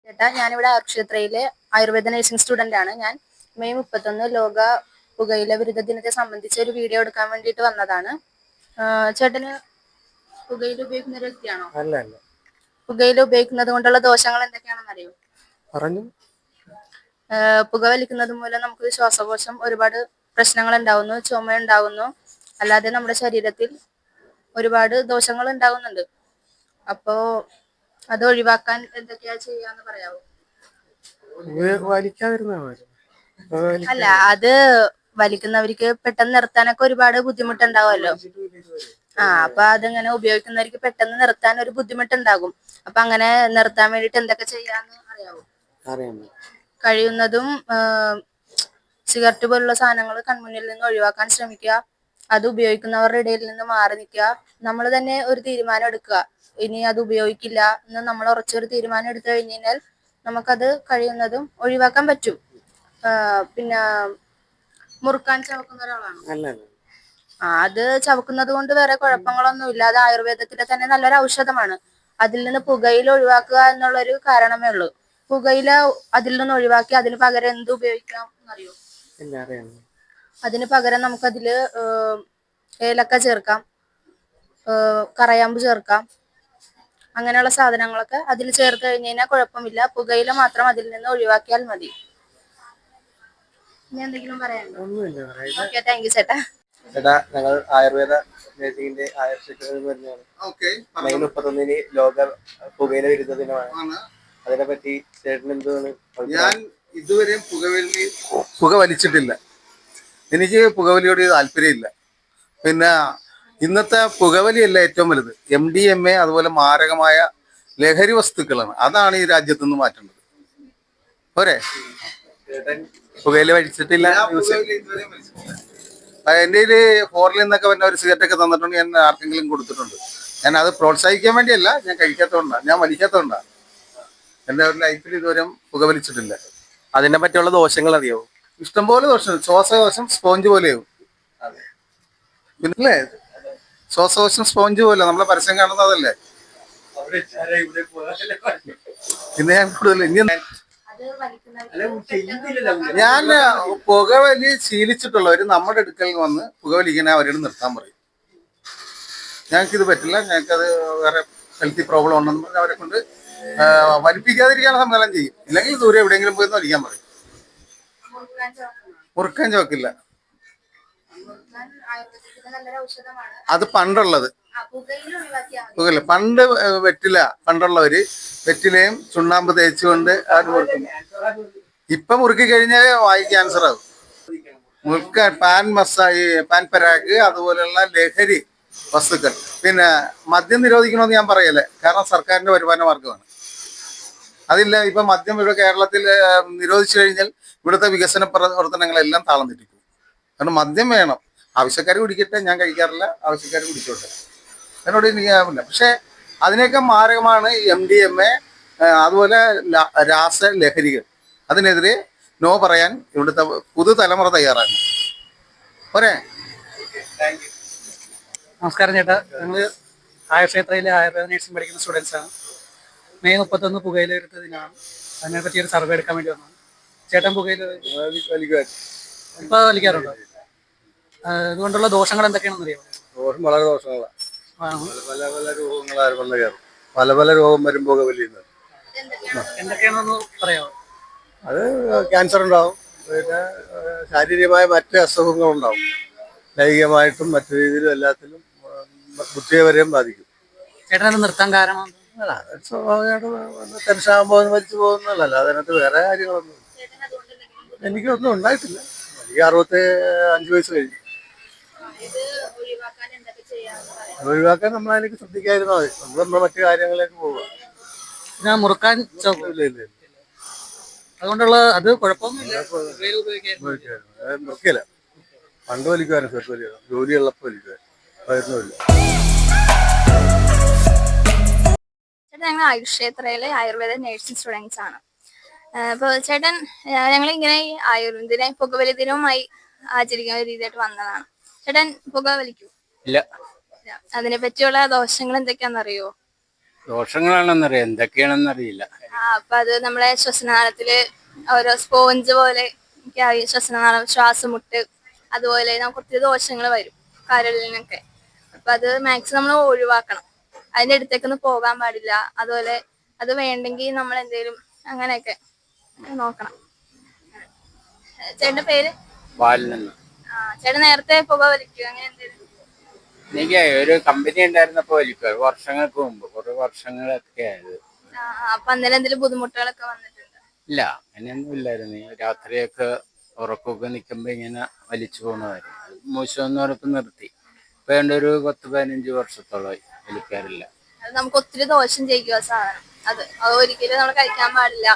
ചേട്ടാ, ഞാനിവിടെ ആർക്ഷേത്രയിലെ Ayurveda nursing student ആണ്. ഞാൻ മെയ് 31 ലോക പുകയില വിരുദ്ധ ദിനത്തെ സംബന്ധിച്ച് ഒരു വീഡിയോ എടുക്കാൻ വേണ്ടിയിട്ട് വന്നതാണ്. ചേട്ടന് പുകയില ഉപയോഗിക്കുന്ന ഒരു വ്യക്തിയാണോ? അല്ല അല്ല. പുകയില ഉപയോഗിക്കുന്നത് കൊണ്ടുള്ള ദോഷങ്ങൾ എന്തൊക്കെയാണെന്ന് അറിയോ? പറഞ്ഞു. പുക വലിക്കുന്നത് മൂലം നമുക്ക് ശ്വാസകോശം ഒരുപാട് പ്രശ്നങ്ങൾ ഉണ്ടാവുന്നു, ചുമ ഉണ്ടാവുന്നു, അല്ലാതെ നമ്മുടെ ശരീരത്തിൽ ഒരുപാട് ദോഷങ്ങൾ ഉണ്ടാവുന്നുണ്ട്. അപ്പോ അത് ഒഴിവാക്കാൻ എന്തൊക്കെയാ ചെയ്യാന്ന് പറയാവോ? അല്ല, അത് വലിക്കുന്നവർക്ക് പെട്ടെന്ന് നിർത്താനൊക്കെ ഒരുപാട് ബുദ്ധിമുട്ടുണ്ടാവുമല്ലോ. അപ്പൊ അതിങ്ങനെ ഉപയോഗിക്കുന്നവർക്ക് പെട്ടെന്ന് നിർത്താൻ ഒരു ബുദ്ധിമുട്ടുണ്ടാകും. അപ്പൊ അങ്ങനെ നിർത്താൻ വേണ്ടിട്ട് എന്തൊക്കെ ചെയ്യാന്ന് അറിയാവോ? കഴിയുന്നതും സിഗരറ്റ് പോലുള്ള സാധനങ്ങൾ കൺമുന്നിൽ നിന്ന് ഒഴിവാക്കാൻ ശ്രമിക്കുക. അത് ഉപയോഗിക്കുന്നവരുടെ ഇടയിൽ നിന്ന് മാറി നിൽക്കുക. നമ്മൾ തന്നെ ഒരു തീരുമാനം എടുക്കുക, ഇനി അത് ഉപയോഗിക്കില്ല എന്ന് നമ്മൾ ഉറച്ചൊരു തീരുമാനം എടുത്തു കഴിഞ്ഞാൽ നമുക്കത് കഴിയുന്നതും ഒഴിവാക്കാൻ പറ്റും. പിന്നെ മുറുക്കാൻ ചവക്കുന്ന ഒരാളാണ്. അത് ചവക്കുന്നത് കൊണ്ട് വേറെ കുഴപ്പങ്ങളൊന്നുമില്ല. അത് ആയുർവേദത്തിലെ തന്നെ നല്ലൊരു ഔഷധമാണ്. അതിൽ നിന്ന് പുകയില ഒഴിവാക്കുക എന്നുള്ളൊരു കാരണമേ ഉള്ളൂ. പുകയില അതിൽ നിന്ന് ഒഴിവാക്കി അതിന് പകരം എന്ത് ഉപയോഗിക്കാം എന്നറിയോ? അതിന് പകരം നമുക്കതില് ഏലക്ക ചേർക്കാം, കറയാമ്പ് ചേർക്കാം. അങ്ങനെയുള്ള സാധനങ്ങളൊക്കെ അതിൽ ചേർത്ത് കഴിഞ്ഞ് കഴിഞ്ഞാൽ കുഴപ്പമില്ല. പുകയില മാത്രം അതിൽ നിന്ന് ഒഴിവാക്കിയാൽ മതി. ഇനി എന്തെങ്കിലും പറയാനുണ്ടോ? ഓക്കെ, താങ്ക് യു ചേട്ടാ. ചേട്ടാ, ഞങ്ങൾ ആയുർവേദ നഴ്സിംഗിന്റെ മെയ് 31 ലോക പുകയില വിരുദ്ധ ദിനമാണ്. അതിനെ പറ്റി ചേട്ടൻ എന്താണ്? ഞാൻ ഇതുവരെ പുക വലിച്ചിട്ടില്ല. എനിക്ക് പുകവലിയോട് താല്പര്യമില്ല. പിന്നെ ഇന്നത്തെ പുകവലിയല്ല ഏറ്റവും വലുത്, MDMA അതുപോലെ മാരകമായ ലഹരി വസ്തുക്കളാണ്. അതാണ് ഈ രാജ്യത്ത് നിന്ന് മാറ്റേണ്ടത്. പോരെ? പുകയില വലിച്ചിട്ടില്ല. എൻ്റെ ഫോറിൽ നിന്നൊക്കെ വന്ന ഒരു സിഗരറ്റൊക്കെ തന്നിട്ടുണ്ട്, ഞാൻ ആർക്കെങ്കിലും കൊടുത്തിട്ടുണ്ട്. ഞാൻ അത് പ്രോത്സാഹിക്കാൻ വേണ്ടിയല്ല, ഞാൻ കഴിക്കാത്തതുകൊണ്ടാണ്, ഞാൻ വലിക്കാത്തതുകൊണ്ടാണ്. എൻ്റെ ഒരു ലൈഫിൽ ഇതുവരെ പുകവലിച്ചിട്ടില്ല. അതിനെ പറ്റിയുള്ള ദോഷങ്ങൾ അറിയാവോ? ഇഷ്ടംപോലെ ദോഷം. ശ്വാസകോശം സ്പോഞ്ച് പോലെയാവും. പിന്നല്ലേ, ശ്വാസകോശം സ്പോഞ്ച് പോലെ നമ്മളെ പരസ്യം കാണുന്നതല്ലേ. പിന്നെ ഞാൻ കൂടുതൽ ഞാൻ പുകവലി ശീലിച്ചിട്ടുള്ളവർ നമ്മുടെ അടുക്കൽ വന്ന് പുകവലിക്കണേ അവരോട് നിർത്താൻ പറയും. ഞങ്ങൾക്കിത് പറ്റില്ല, ഞങ്ങൾക്കത് വേറെ ഹെൽത്തി പ്രോബ്ലം ഉണ്ടെന്ന് പറഞ്ഞാൽ അവരെ കൊണ്ട് വലിപ്പിക്കാതിരിക്കാൻ സമ്മേളനം ചെയ്യും. ഇല്ലെങ്കിൽ ദൂരെ എവിടെയെങ്കിലും പോയി വലിക്കാൻ പറയും. മുറുക്കാൻ ചോക്കില്ല, അത് പണ്ടുള്ളത്. പുകയില പണ്ട് വെറ്റില, പണ്ടുള്ളവര് വെറ്റിലയും ചുണ്ണാമ്പ് തേച്ചുകൊണ്ട് അത് മുറുക്കും. ഇപ്പൊ മുറുക്കി കഴിഞ്ഞാൽ വായി ക്യാൻസർ ആകും. മുറുക്കാൻ പാൻ പരാഗ് അതുപോലെയുള്ള ലഹരി വസ്തുക്കൾ. പിന്നെ മദ്യം നിരോധിക്കണമെന്ന് ഞാൻ പറയല്ലേ, കാരണം സർക്കാരിന്റെ വരുമാന മാർഗമാണ്. അതില്ല, ഇപ്പൊ മദ്യം ഇവിടെ കേരളത്തിൽ നിരോധിച്ചു കഴിഞ്ഞാൽ ഇവിടുത്തെ വികസന പ്രവർത്തനങ്ങളെല്ലാം താളം തെറ്റിക്കും. കാരണം മദ്യം വേണം, ആവശ്യക്കാർ കുടിക്കട്ടെ, ഞാൻ കഴിക്കാറില്ല, ആവശ്യക്കാർ കുടിച്ചോട്ടെ, അതിനോട് എനിക്കാവില്ല. പക്ഷെ അതിനൊക്കെ മാരകമാണ് MDMA അതുപോലെ രാസലഹരികൾ. അതിനെതിരെ നോ പറയാൻ ഇവിടുത്തെ പുതുതലമുറ തയ്യാറാണ്. പോരെ? നമസ്കാരം ചേട്ടാ, ഞങ്ങൾ ആയുർക്ഷേത്രയിലെ ആയുർവേദ നഴ്സിംഗ് പഠിക്കുന്ന സ്റ്റുഡൻസ് ആണ്. മെയ് 31 പുകയില വിരുദ്ധ ദിനമാണ്. അതിനെപ്പറ്റി ഒരു സർവേ എടുക്കാൻ വേണ്ടി വന്നതാണ്. ചേട്ടൻ പുകയില ഇപ്പൊ വലിക്കാറുണ്ടോ? അതുകൊണ്ടുള്ള ദോഷങ്ങൾ എന്തൊക്കെയാണെന്ന് അറിയാമോ? ദോഷം വളരെ ദോഷങ്ങളാണ്. പല പല രോഗങ്ങളാണ് വന്നു കയറും. പല രോഗം വരും പുകവലിയുന്നത്. എന്തൊക്കെയാണെന്ന് പറയാമോ? അത് ക്യാൻസർ ഉണ്ടാവും, പിന്നെ ശാരീരികമായ മറ്റ് അസുഖങ്ങളുണ്ടാവും, ലൈംഗികമായിട്ടും മറ്റു രീതിയിലും എല്ലാത്തിലും ബുദ്ധിയെ വരെയും ബാധിക്കും. ചേട്ടനത് നിർത്താൻ കാരണം? സ്വാഭാവികമായിട്ട് ടെൻഷനാകുമ്പോൾ വലിച്ചു പോകുന്നതല്ല, അതിനകത്ത് വേറെ കാര്യങ്ങളൊന്നും എനിക്കൊന്നും ഉണ്ടായിട്ടില്ല. എനിക്ക് 65 വയസ്സ് കഴിഞ്ഞു. ഒഴിവാക്കാൻ നമ്മളതിലേക്ക് ശ്രദ്ധിക്കാതിരുന്നാൽ മതി. നമ്മൾ മറ്റു കാര്യങ്ങളിലേക്ക് പോവുക. ഞാൻ മുറുക്കാൻ ഇല്ല, അതുകൊണ്ടുള്ള അത് കുഴപ്പമൊന്നുമില്ല. നിർക്കില്ല. പണ്ട് വലിക്കുവാനും സെറ്റ് വലിക്കുക, ജോലിയുള്ളപ്പോൾ വലിക്കുവാനും. ചേട്ടൻ ഞങ്ങൾ ആയുർക്ഷേത്രയിലെ ആയുർവേദ നഴ്സിംഗ് സ്റ്റുഡൻസ് ആണ്. അപ്പോൾ ചേട്ടൻ ഞങ്ങളിങ്ങനെ ഈ ആയുർവേദ പുകവലി ദിനവുമായി ആചരിക്കുന്ന രീതിയായിട്ട് വന്നതാണ്. ചേട്ടൻ പുക വലിക്കൂ? ഇല്ല. അതിനെ പറ്റിയുള്ള ദോഷങ്ങൾ എന്തൊക്കെയാണെന്നറിയോ? ദോഷങ്ങളാണെന്നറിയാം, എന്തൊക്കെയാണെന്നറിയില്ല. അപ്പൊ അത് നമ്മളെ ശ്വസനനാളത്തില് ഓരോ സ്പോഞ്ച് പോലെ ശ്വസനനാളം, ശ്വാസമുട്ട്, അതുപോലെ നമുക്ക് ഒത്തിരി ദോഷങ്ങൾ വരും കരളിനൊക്കെ. അപ്പൊ അത് മാക്സിമം നമ്മൾ ഒഴിവാക്കണം. അതിന്റെ അടുത്തേക്കൊന്നും പോകാൻ പാടില്ല. അതുപോലെ അത് വേണ്ടെങ്കിൽ നമ്മൾ എന്തേലും അങ്ങനെയൊക്കെ നോക്കണം. ചേട്ടന്റെ പേര്? പാലിൽ ചേട്ടൻ നേരത്തെ പുക വലിക്കുക അങ്ങനെ എന്തേലും? എനിക്ക് ഒരു കമ്പനി ഉണ്ടായിരുന്നപ്പോ വലിക്കുക, വർഷങ്ങൾക്ക് മുമ്പ്, കുറെ വർഷങ്ങളൊക്കെ ആയത്. അപ്പൊ അന്നേരം എന്തെങ്കിലും ബുദ്ധിമുട്ടുകളൊക്കെ വന്നിട്ടുണ്ട്? ഇല്ല, അങ്ങനെയൊന്നും ഇല്ലായിരുന്നു. രാത്രിയൊക്കെ ഉറക്കമൊക്കെ നിൽക്കുമ്പോ ഇങ്ങനെ വലിച്ചു പോണതായിരുന്നു. മോശമെന്ന് പറഞ്ഞപ്പോ നിർത്തി. ഇപ്പൊ ഏതാണ്ട് ഒരു 10-15 വർഷത്തോളമായി വലിക്കാറില്ല. അത് നമുക്ക് ഒത്തിരി ദോഷം ചെയ്യും ആ സാധനം. അത് ഒരിക്കലും നമ്മൾ കഴിക്കാൻ പാടില്ല.